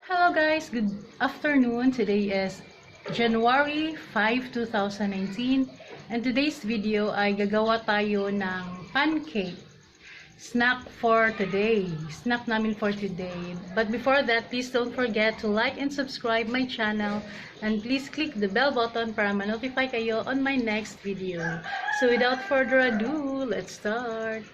Hello guys, good afternoon. Today is January 5, 2019 and today's video ay gagawa tayo ng pancake snack for today. Snack namin for today. But before that, please don't forget to like and subscribe my channel and please click the bell button para ma-notify kayo on my next video. So without further ado, let's start.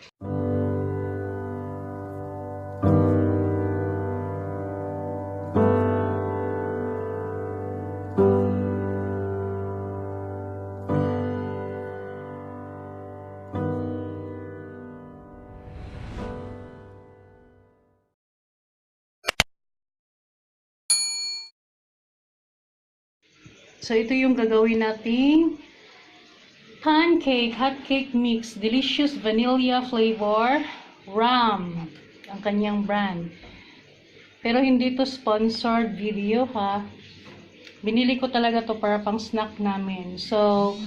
So, ito yung gagawin nating pancake, hotcake mix, delicious vanilla flavor, ram, ang kanyang brand. Pero hindi to sponsored video ha. Binili ko talaga to para pang snack namin. So,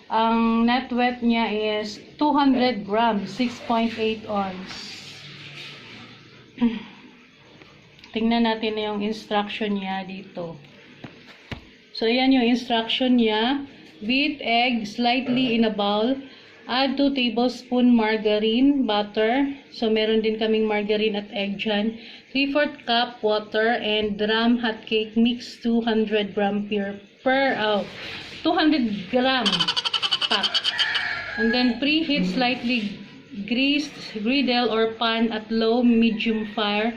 ang net weight niya is 200 grams, 6.8 ounce. Tingnan natin na yung instruction niya dito. So, ayan yung instruction niya. Beat egg slightly in a bowl. Add 2 tablespoon margarine, butter. So, meron din kaming margarine at egg dyan. 3/4 cup water and ram hotcake mix 200 gram per 200 gram pack. And then, preheat slightly greased griddle or pan at low medium fire.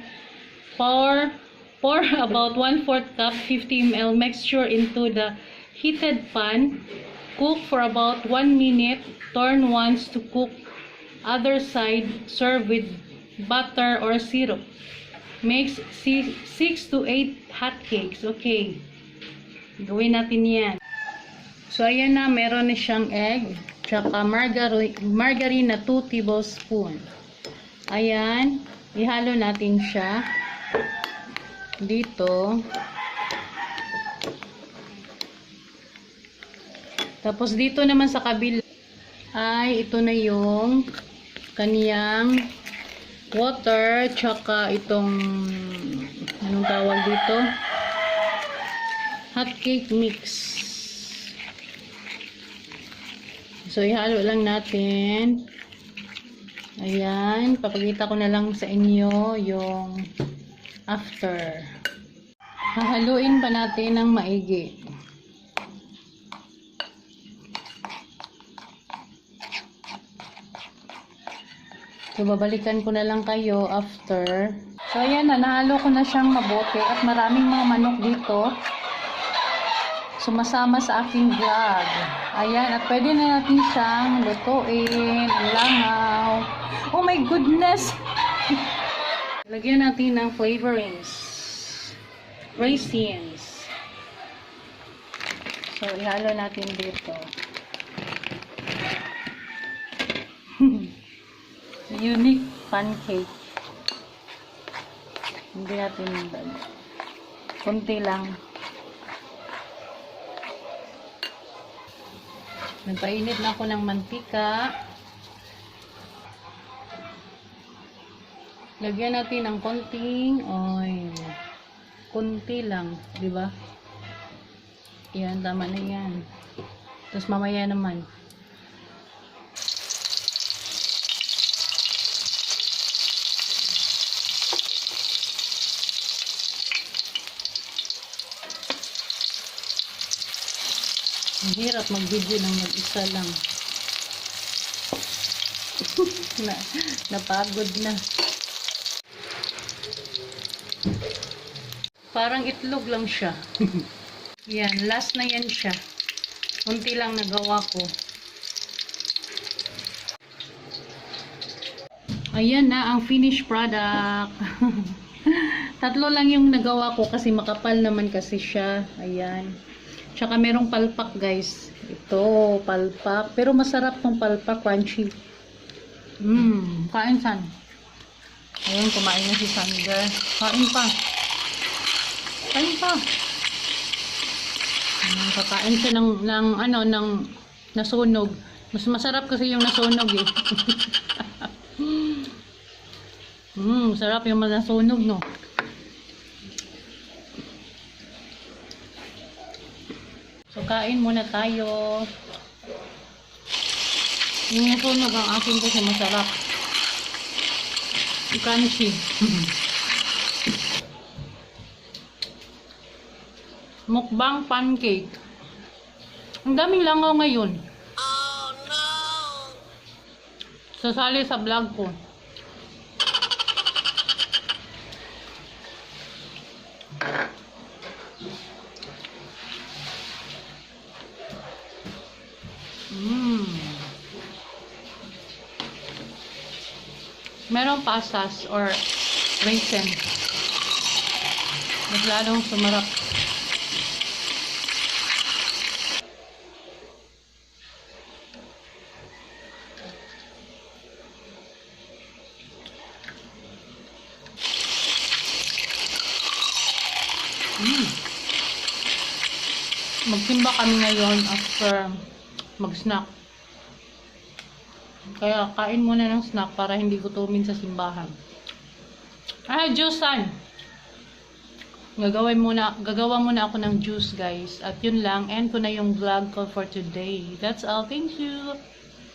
Pour about 1/4 cup 50 ml mixture into the heated pan. Cook for about 1 minute. Turn once to cook other side. Serve with butter or syrup. Makes 6 to 8 hotcakes. Okay. Gawin natin yan. So, ayan na. Meron na siyang egg. Tsaka margarine na 2 tablespoon. Ayan. Ihalo natin siya dito. Tapos dito naman sa kabila ay ito na yung kaniyang water tsaka itong anong tawag dito, hotcake mix. So ihalo lang natin. Ayan, papakita ko na lang sa inyo yung after. Hahaluin pa natin ng maigi. So, babalikan ko na lang kayo after. So, ayan na. Nahalo ko na siyang mabuti at maraming mga manok dito sumasama sa aking vlog. Ayan. At pwede na natin siyang lutuin. Ang langaw. Oh my goodness! Lagyan natin ng flavorings. Raisins. So, ihalo natin dito. Unique pancake. Hindi natin konti lang. Nagpainit na ako ng mantika. Lagyan natin ng konting oil. Konti lang, di ba? Yan, tama na yan. Tapos mamaya naman. Ang hirap mag-video ng mag-isa lang. Napagod na. Parang itlog lang siya. Yan, last na yan siya. Kunti lang nagawa ko. Ayan na ang finished product. Tatlo lang yung nagawa ko kasi makapal naman kasi siya. Ayan. Tsaka merong palpak guys. Ito, palpak. Pero masarap tong palpak, crunchy. Kain san. Ayan, kumain na si Sander. Kain pa. Kain pa. Kakain siya ng nasunog. Mas masarap kasi yung nasunog eh. Sarap yung nasunog, no? Kain muna tayo. Yung nasunog ang akin kasi masarap. Crunchy. Mukbang pancake. Ang daming langaw ngayon. Oh no! Sasali sa vlog ko. Merong pasas or raisin. Mas lalong sumarap. Magsimba kami ngayon after mag-snack. Kaya kain muna ng snack para hindi gutumin sa simbahan. Juicean! Gagawa muna ako ng juice, guys. At yun lang, end ko na yung vlog ko for today. That's all. Thank you!